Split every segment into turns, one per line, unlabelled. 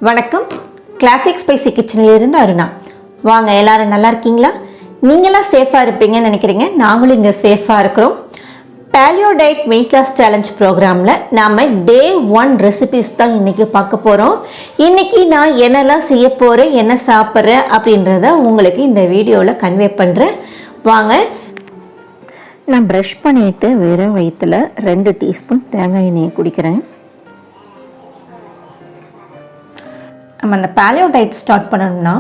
வணக்கம். Classic spicy கிச்சனில் இருந்து அருணா. வாங்க, எல்லாரும் நல்லா இருக்கீங்களா? நீங்களாம் சேஃபாக இருப்பீங்கன்னு நினைக்கிறீங்க. நாங்களும் இங்கே சேஃபாக இருக்கிறோம். Paleo diet weight loss challenge ப்ரோக்ராமில் நாம் டே 1 ரெசிபிஸ் தான் இன்றைக்கி பார்க்க போகிறோம். இன்றைக்கி நான் என்னெல்லாம் செய்ய போகிறேன், என்ன சாப்பிட்றேன் அப்படின்றத உங்களுக்கு இந்த வீடியோவில் கன்வே பண்ணுறேன். வாங்க. நான் ப்ரஷ் பண்ணிவிட்டு வெறும் வயிற்றில் 2 டீஸ்பூன் தேங்காய் எண்ணெயை குடிக்கிறேன். நம்ம அந்த பாலியோ டயட் ஸ்டார்ட் பண்ணணும்னா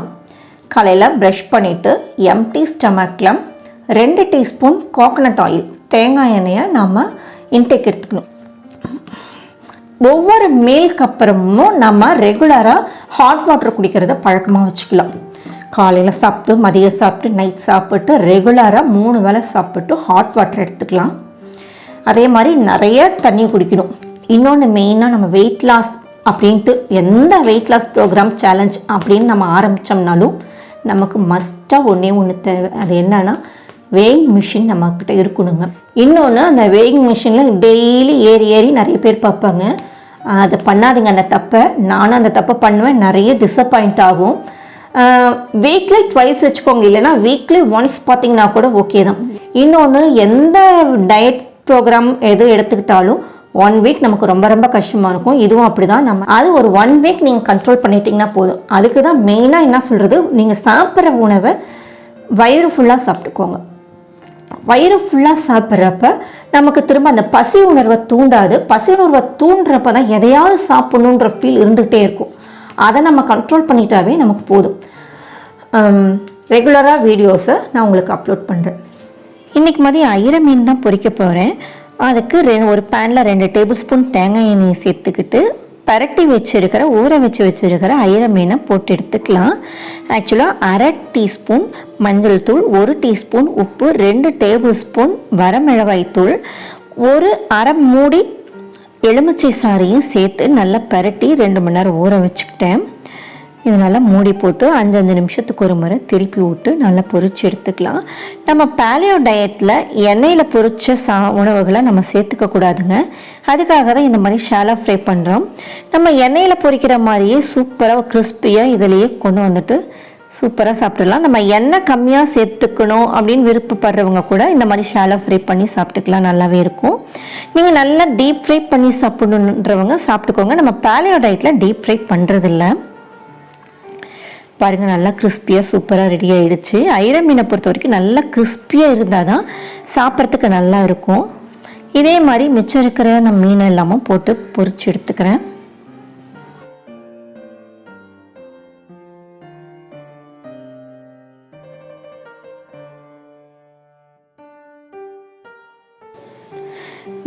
காலையில் ப்ரஷ் பண்ணிவிட்டு எம்டி ஸ்டமக்கில் 2 டீஸ்பூன் கோகனட் ஆயில் தேங்காய் எண்ணெயை நம்ம இன்டேக் எடுத்துக்கணும். ஒவ்வொரு மீலுக்கு அப்புறமும் நம்ம ரெகுலராக ஹாட் வாட்டர் குடிக்கிறத பழக்கமாக வச்சுக்கலாம். காலையில் சாப்பிட்டு, மதியம் சாப்பிட்டு, நைட் சாப்பிட்டு, ரெகுலராக 3 வேளை சாப்பிட்டு ஹாட் வாட்டர் எடுத்துக்கலாம். அதே மாதிரி நிறைய தண்ணி குடிக்கணும். இன்னொன்று மெயினாக நம்ம வெயிட் லாஸ் அப்படின்ட்டு எந்த வெயிட் லாஸ் ப்ரோக்ராம் சேலஞ்ச் அப்படின்னு நம்ம ஆரம்பித்தோம்னாலும் நமக்கு மஸ்ட்டாக ஒன்று தேவை. அது என்னன்னா வேயிங் மிஷின் நம்மக்கிட்ட இருக்கணுங்க. இன்னொன்று, அந்த வேயிங் மிஷினில் டெய்லி ஏறி நிறைய பேர் பார்ப்பாங்க. அதை பண்ணாதீங்க அந்த தப்பை. நானும் அந்த தப்பை பண்ணுவேன். நிறைய டிசப்பாயிண்ட் ஆகும். வீக்லி ட்வைஸ் வச்சுக்கோங்க, இல்லைன்னா வீக்லி ஒன்ஸ் பார்த்தீங்கன்னா கூட ஓகே தான். இன்னொன்று, எந்த டயட் ப்ரோக்ராம் எது எடுத்துக்கிட்டாலும் 1 வீக் நமக்கு ரொம்ப ரொம்ப கஷ்டமாக இருக்கும். இதுவும் அப்படி தான். நம்ம அது ஒரு 1 வீக் நீங்கள் கண்ட்ரோல் பண்ணிட்டீங்கன்னா போதும். அதுக்கு தான் மெயினாக என்ன சொல்கிறது, நீங்கள் சாப்பிட்ற உணவை வயிறு ஃபுல்லாக சாப்பிட்டுக்கோங்க. வயிறு ஃபுல்லாக சாப்பிட்றப்ப நமக்கு திரும்ப அந்த பசி உணர்வை தூண்டாது. பசி உணர்வை தூண்டுறப்ப தான் எதையாவது சாப்பிடணுன்ற ஃபீல் இருந்துகிட்டே இருக்கும். அதை நம்ம கண்ட்ரோல் பண்ணிட்டாவே நமக்கு போதும். ரெகுலராக வீடியோஸை நான் உங்களுக்கு அப்லோட் பண்ணுறேன். இன்றைக்கி மதியம் ஐர மீன் தான் பொரிக்க போகிறேன். அதுக்கு ஒரு பேனில் 2 டேபிள் ஸ்பூன் தேங்காய் எண்ணெயை சேர்த்துக்கிட்டு பரட்டி வச்சுருக்கிற ஊற வச்சுருக்கிற ஐர மீனை போட்டு எடுத்துக்கலாம். ஆக்சுவலாக 1/2 டீஸ்பூன் மஞ்சள் தூள், 1 டீஸ்பூன் உப்பு, 2 டேபிள் ஸ்பூன் வரமிளகாய் தூள், ஒரு அரை மூடி எலுமிச்சை சாறையும் சேர்த்து நல்லா பரட்டி 2 மணி நேரம் ஊற வச்சுக்கிட்டேன். இது நல்லா மூடி போட்டு 5 நிமிஷத்துக்கு ஒரு முறை திருப்பி விட்டு நல்லா பொரிச்சு எடுத்துக்கலாம். நம்ம பாலியோ டயட்டில் எண்ணெயில் பொரிச்ச உணவுகளை நம்ம சேர்த்துக்க கூடாதுங்க. அதுக்காக தான் இந்த மாதிரி ஷாலோ ஃப்ரை பண்ணுறோம். நம்ம எண்ணெயில் பொரிக்கிற மாதிரியே சூப்பராக கிறிஸ்பியாக இதிலேயே கொண்டு வந்துட்டு சூப்பராக சாப்பிட்டுடலாம். நம்ம எண்ணெய் கம்மியாக சேர்த்துக்கணும் அப்படின்னு விருப்பப்படுறவங்க கூட இந்த மாதிரி ஷாலோ ஃப்ரை பண்ணி சாப்பிட்டுக்கலாம். நல்லாவே இருக்கும். நீங்கள் நல்லா டீப் ஃப்ரை பண்ணி சாப்பிடணுன்றவங்க சாப்பிட்டுக்கோங்க. நம்ம பாலியோ டயட்டில் டீப் ஃப்ரை பண்ணுறதில்ல. பாருங்கள், நல்லா கிறிஸ்பியாக சூப்பராக ரெடி ஆகிடுச்சு. ஐர மீனை பொறுத்த வரைக்கும் நல்லா கிறிஸ்பியாக இருந்தால் தான் சாப்பிட்றதுக்கு நல்லா இருக்கும். இதே மாதிரி மிச்சம் இருக்கிற நான் மீனை எல்லாமும் போட்டு பொரிச்சு எடுத்துக்கிறேன்.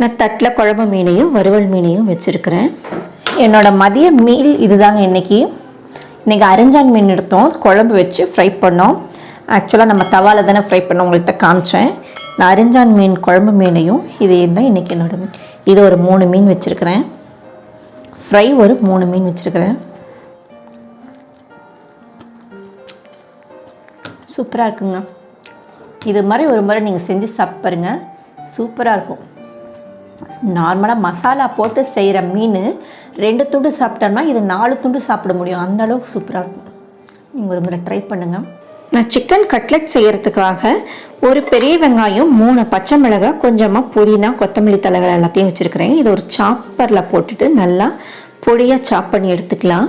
நான் தட்டில் குழம்பு மீனையும் வறுவல் மீனையும் வச்சுருக்கிறேன். என்னோட மதிய மீல் இதுதாங்க. இன்றைக்கி அரிஞ்சான் மீன் எடுத்தோம், குழம்பு வச்சு ஃப்ரை பண்ணோம். ஆக்சுவலாக நம்ம தவாவில் தானே ஃப்ரை பண்ணோம், உங்கள்கிட்ட காமிச்சேன். நான் அரிஞ்சான் மீன் குழம்பு மீனையும் இதே தான் இன்றைக்கி என்னோடய மீன். இது ஒரு 3 மீன் வச்சுருக்கிறேன். ஃப்ரை ஒரு 3 மீன் வச்சுருக்கிறேன். சூப்பராக இருக்குங்க. இது மாதிரி ஒரு முறை நீங்கள் செஞ்சு சாப்பிட்டு பாருங்க, சூப்பராக இருக்கும். நார்மலாக மசாலா போட்டு செய்கிற மீன் 2 துண்டு சாப்பிட்டோம்னா இது 4 துண்டு சாப்பிட முடியும். அந்த அளவுக்கு சூப்பராக இருக்கும். நீங்கள் ஒரு முறை ட்ரை பண்ணுங்கள். நான் சிக்கன் கட்லெட் செய்கிறதுக்காக ஒரு பெரிய வெங்காயம், 3 பச்சை மிளகாய், கொஞ்சமாக புதினா, கொத்தமல்லி தலைகள் எல்லாத்தையும் வச்சுருக்கிறேன். இது ஒரு சாப்பரில் போட்டுட்டு நல்லா பொடியாக சாப் பண்ணி எடுத்துக்கலாம்.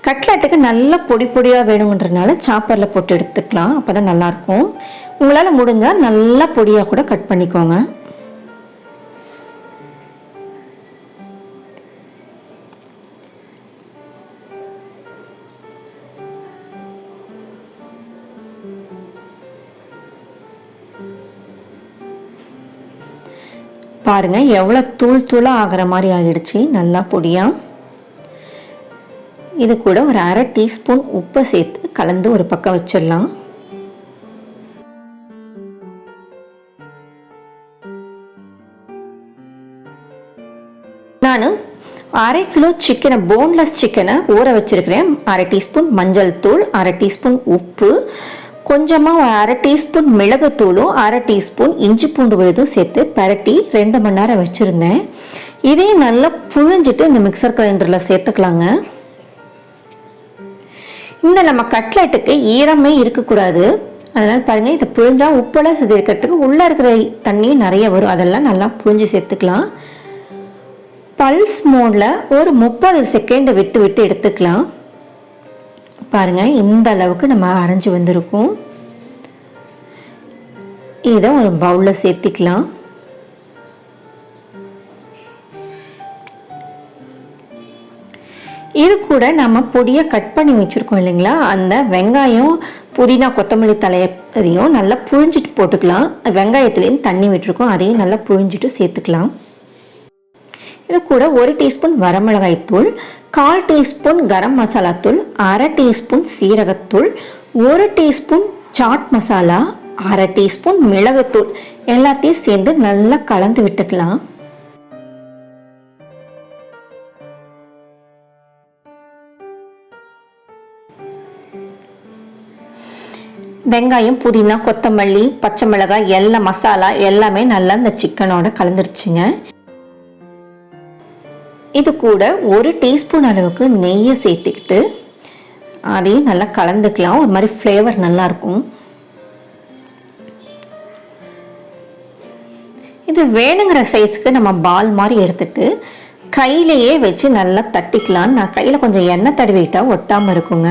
கட்லெட்டுக்கு நல்லா பொடியாக வேணுங்கிறதுனால சாப்பரில் போட்டு எடுத்துக்கலாம். அப்போ தான் நல்லாயிருக்கும். உங்களால் முடிஞ்சால் நல்லா பொடியாக கூட கட் பண்ணிக்கோங்க. பாருங்கள், எவ்வளோ தூளாக ஆகிற மாதிரி ஆகிடுச்சு, நல்லா பொடியாக. இது கூட ஒரு 1/2 டீஸ்பூன் உப்பை சேர்த்து கலந்து ஒரு பக்கம் வச்சிடலாம். நான் 1/2 கிலோ சிக்கனை, போன்லெஸ் சிக்கனை ஊற வச்சுருக்கிறேன். 1/2 டீஸ்பூன் மஞ்சள் தூள், 1/2 டீஸ்பூன் உப்பு, கொஞ்சமாக 1/2 டீஸ்பூன் மிளகுத்தூளும் 1/2 டீஸ்பூன் இஞ்சி பூண்டு விழுதும் சேர்த்து பரட்டி 2 மணி நேரம் வச்சுருந்தேன். இதையும் நல்லா புழிஞ்சிட்டு இந்த மிக்சர் கிரைண்டரில் சேர்த்துக்கலாங்க. இந்த நம்ம கட்லெட்டுக்கு ஈரமே இருக்கக்கூடாது. அதனால் பாருங்கள், இதை புழிஞ்சால் உப்பெல்லாம் சேர்த்துக்கிறதுக்கு உள்ளே இருக்கிற தண்ணியும் நிறைய வரும். அதெல்லாம் நல்லா புழிஞ்சு சேர்த்துக்கலாம். பல்ஸ் மோடில் ஒரு 30 செகண்ட் விட்டு விட்டு எடுத்துக்கலாம். பாருங்கள், இந்த அளவுக்கு நம்ம அரைஞ்சி வந்திருக்கும். இதை ஒரு பவுலில் சேர்த்திக்கலாம். இது கூட நம்ம பொடியை கட் பண்ணி வச்சுருக்கோம் இல்லைங்களா, அந்த வெங்காயம் புதினா கொத்தமல்லி தலையையும் நல்லா புழிஞ்சிட்டு போட்டுக்கலாம். வெங்காயத்துலேருந்து தண்ணி விட்டுருக்கோம், அதையும் நல்லா புழிஞ்சிட்டு சேர்த்துக்கலாம். இது கூட 1 டீஸ்பூன் வரமிளகாய் தூள், 1/4 டீஸ்பூன் கரம் மசாலா தூள், 1/2 டீஸ்பூன் சீரகத்தூள், 1 டீஸ்பூன் சாட் மசாலா, 1/2 டீஸ்பூன் மிளகுத்தூள் எல்லாத்தையும் சேர்ந்து நல்லா கலந்து விட்டுக்கலாம். வெங்காயம் புதினா கொத்தமல்லி பச்சை மிளகாய் எல்லா மசாலா எல்லாமே நல்லா இந்த சிக்கனோட கலந்துருச்சுங்க. இது கூட 1 டீஸ்பூன் அளவுக்கு நெய்யை சேர்த்துக்கிட்டு அதையும் நல்லா கலந்துக்கலாம். ஒரு மாதிரி ஃப்ளேவர் நல்லாயிருக்கும். இது வேணுங்கிற சைஸுக்கு நம்ம பால் மாதிரி எடுத்துட்டு கையிலேயே வச்சு நல்லா தட்டிக்கலாம். நான் கையில் கொஞ்சம் எண்ணெய் தடவிட்டால் ஒட்டாமல் இருக்குங்க.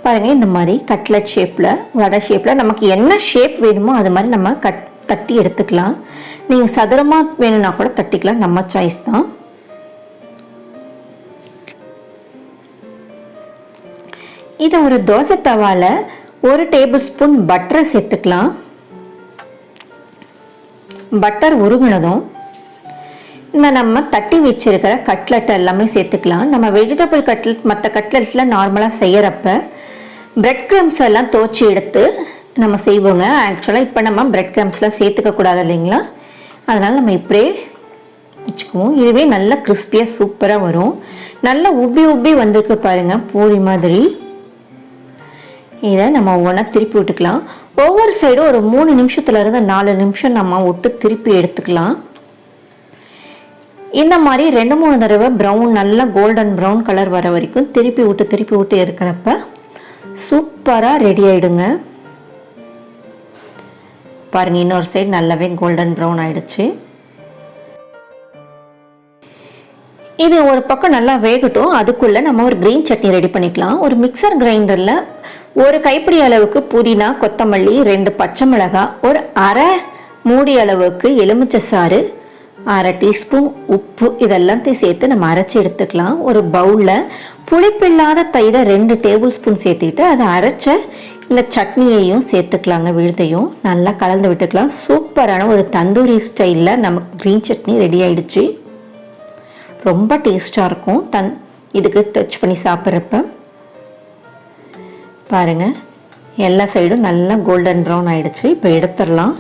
பாருங்கள், இந்த மாதிரி கட்லெட் ஷேப்பில் வடை ஷேப்பில் நமக்கு என்ன ஷேப் வேணுமோ அது மாதிரி நம்ம தட்டி எடுத்துக்கலாம். நீங்கள் சதுரமாக வேணும்னா கூட தட்டிக்கலாம், நம்ம சாய்ஸ் தான். இதை ஒரு தோசை தவால 1 டேபிள் ஸ்பூன் பட்டரை சேர்த்துக்கலாம். பட்டர் உருகுனதும் இந்த நம்ம தட்டி வச்சிருக்கிற கட்லெட் எல்லாமே சேர்த்துக்கலாம். நம்ம வெஜிடபிள் கட்லெட் மற்ற கட்லெட்டில் நார்மலாக செய்கிறப்ப பிரெட் க்ரம்ஸ் எல்லாம் துவச்சி எடுத்து நம்ம செய்வோங்க. ஆக்சுவலாக இப்போ நம்ம பிரெட் க்ரம்ஸ்லாம் சேர்த்துக்க கூடாது இல்லைங்களா, அதனால் நம்ம இப்படியே வச்சுக்குவோம். இதுவே நல்லா கிறிஸ்பியாக சூப்பராக வரும். நல்லா உப்பி உப்பி வந்திருக்கு பாருங்கள், பூரி மாதிரி. இதை நம்ம ஒவ்வொன்றா திருப்பி விட்டுக்கலாம். ஒவ்வொரு சைடும் ஒரு 3 நிமிஷத்துலேருந்து 4 நிமிஷம் நம்ம விட்டு திருப்பி எடுத்துக்கலாம். இந்த மாதிரி 2-3 தடவை ப்ரௌன் நல்லா கோல்டன் ப்ரௌன் கலர் வர வரைக்கும் திருப்பி விட்டு இருக்கிறப்ப சூப்பராக ரெடி ஆகிடுங்க. பாருங்கள், இன்னொரு சைடு நல்லாவே கோல்டன் ப்ரௌன் ஆகிடுச்சு. இது ஒரு பக்கம் நல்லா வேகட்டும். அதுக்குள்ளே நம்ம ஒரு க்ரீன் சட்னி ரெடி பண்ணிக்கலாம். ஒரு மிக்சர் கிரைண்டரில் 1 கைப்பிடி அளவுக்கு புதினா கொத்தமல்லி, 2 பச்சை மிளகாய், ஒரு 1/2 மூடி அளவுக்கு எலுமிச்சை சாறு, 1/2 டீஸ்பூன் உப்பு இதெல்லாத்தையும் சேர்த்து நம்ம அரைச்சி எடுத்துக்கலாம். ஒரு பவுலில் புளிப்பில்லாத தயிரை 2 டேபிள் ஸ்பூன் சேர்த்துக்கிட்டு அதை அரைச்ச இந்த சட்னியையும் சேர்த்துக்கலாங்க. விழுதையும் நல்லா கலந்து விட்டுக்கலாம். சூப்பரான ஒரு தந்தூரி ஸ்டைலில் நமக்கு க்ரீன் சட்னி ரெடி ஆகிடுச்சு. ரொம்ப டேஸ்ட்டாக இருக்கும். இதுக்கு டச் பண்ணி சாப்பிட்றப்ப பாருங்கள், எல்லா சைடும் நல்லா கோல்டன் ப்ரௌன் ஆகிடுச்சு. இப்போ எடுத்துடலாம்.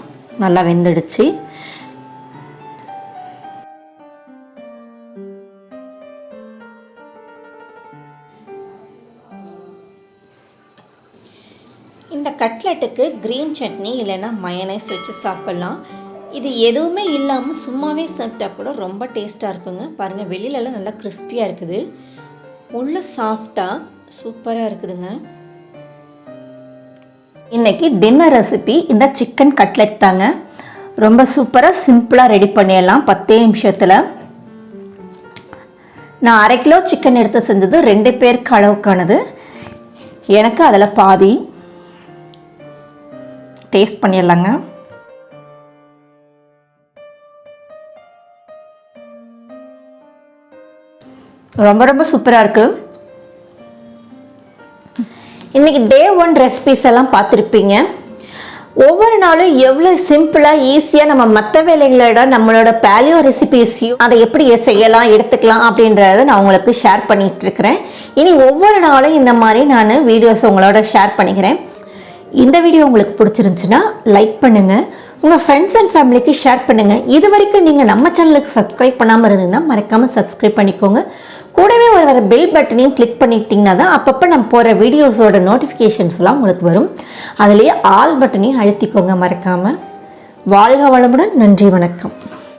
நல்லா வெந்துடுச்சு. இந்த கட்லெட்டுக்கு க்ரீன் சட்னி இல்லைன்னா மயனைஸ் வச்சு சாப்பிட்லாம். இது எதுவுமே இல்லாமல் சும்மாவே சாப்பிட்டா கூட ரொம்ப டேஸ்ட்டாக இருக்குங்க. பாருங்கள், வெளியிலலாம் நல்லா கிறிஸ்பியாக இருக்குது, உள்ள சாஃப்டாக சூப்பராக இருக்குதுங்க. இன்றைக்கி டின்னர் ரெசிபி இந்த சிக்கன் கட்லெட் தாங்க. ரொம்ப சூப்பராக சிம்பிளாக ரெடி பண்ணிடலாம் 10 நிமிஷத்தில். நான் 1/2 கிலோ சிக்கன் எடுத்து செஞ்சது 2 பேருக்கு அளவுக்கானது. எனக்கு அதில் பாதி. டேஸ்ட் பண்ணிடலாங்க. ரொம்ப ரொம்ப சூப்பராக இருக்குது. இன்றைக்கி டே 1 ரெசிபிஸ் எல்லாம் பார்த்துருப்பீங்க. ஒவ்வொரு நாளும் எவ்வளோ சிம்பிளாக ஈஸியாக நம்ம மற்ற வேலைகளோட நம்மளோட பாலியோ ரெசிபிஸையும் அதை எப்படி செய்யலாம் எடுத்துக்கலாம் அப்படின்றத நான் உங்களுக்கு ஷேர் பண்ணிகிட்டு இருக்கிறேன். இனி ஒவ்வொரு நாளும் இந்த மாதிரி நான் வீடியோஸ் உங்களோட ஷேர் பண்ணிக்கிறேன். இந்த வீடியோ உங்களுக்கு பிடிச்சிருந்துச்சுன்னா லைக் பண்ணுங்கள், உங்கள் ஃப்ரெண்ட்ஸ் அண்ட் ஃபேமிலிக்கு ஷேர் பண்ணுங்கள். இது வரைக்கும் நீங்கள் நம்ம சேனலுக்கு சப்ஸ்கிரைப் பண்ணாமல் இருந்தீங்கன்னா மறக்காமல் சப்ஸ்கிரைப் பண்ணிக்கோங்க. கூடவே ஒரு பெல் பட்டனையும் கிளிக் பண்ணிட்டீங்கன்னா தான் அப்பப்போ நம்ம போகிற வீடியோஸோட நோட்டிஃபிகேஷன்ஸ்லாம் உங்களுக்கு வரும். அதுலேயே ஆல் பட்டனையும் அழுத்திக்கோங்க மறக்காமல். வாழ்க வளமுடன். நன்றி, வணக்கம்.